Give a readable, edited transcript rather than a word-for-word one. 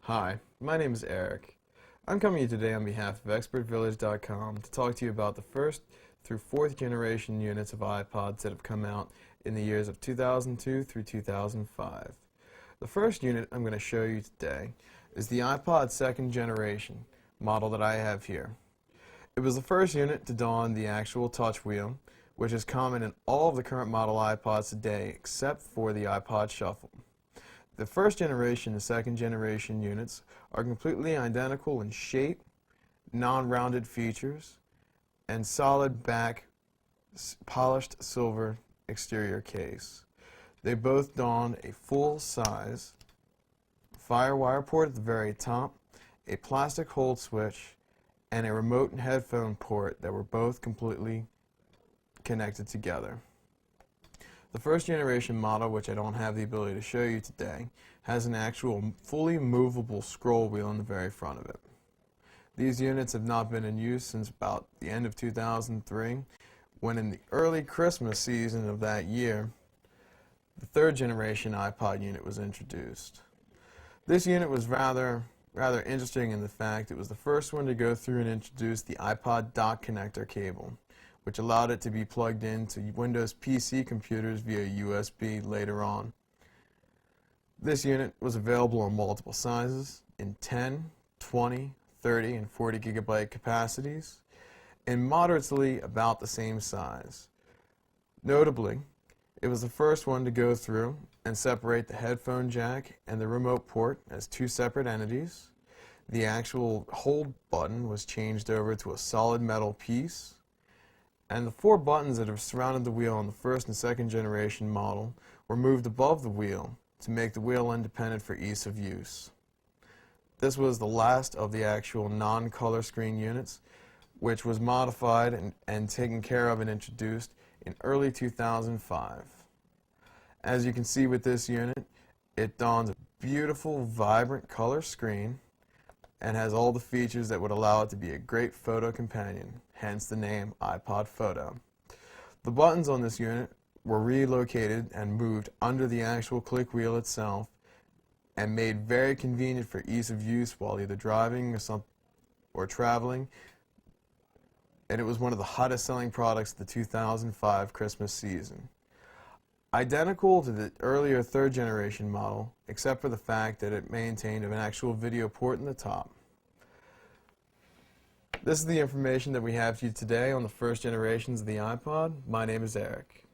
Hi, my name is Eric. I'm coming to you today on behalf of ExpertVillage.com to talk to you about the first through fourth generation units of iPods that have come out in the years of 2002 through 2005. The first unit I'm going to show you today is the iPod second generation model that I have here. It was the first unit to don the actual touch wheel, which is common in all of the current model iPods today except for the iPod Shuffle. The first generation and second generation units are completely identical in shape, non-rounded features, and solid back polished silver exterior case. They both don a full-size FireWire port at the very top, a plastic hold switch, and a remote and headphone port that were both completely connected together. The first generation model, which I don't have the ability to show you today, has an actual fully movable scroll wheel in the very front of it. These units have not been in use since about the end of 2003, when in the early Christmas season of that year, the third generation iPod unit was introduced. This unit was rather interesting in the fact it was the first one to go through and introduce the iPod dock connector cable, which allowed it to be plugged into Windows PC computers via USB later on. This unit was available in multiple sizes in 10, 20, 30, and 40 gigabyte capacities, and moderately about the same size. Notably, it was the first one to go through and separate the headphone jack and the remote port as two separate entities. The actual hold button was changed over to a solid metal piece, and the four buttons that have surrounded the wheel on the first and second generation model were moved above the wheel to make the wheel independent for ease of use. This was the last of the actual non-color screen units, which was modified and taken care of and introduced in early 2005. As you can see with this unit, it dons a beautiful, vibrant color screen and has all the features that would allow it to be a great photo companion, hence the name iPod Photo. The buttons on this unit were relocated and moved under the actual click wheel itself and made very convenient for ease of use while either driving or traveling, and it was one of the hottest selling products of the 2005 Christmas season. Identical to the earlier third generation model, except for the fact that it maintained an actual video port in the top. This is the information that we have for you today on the first generations of the iPod. My name is Eric.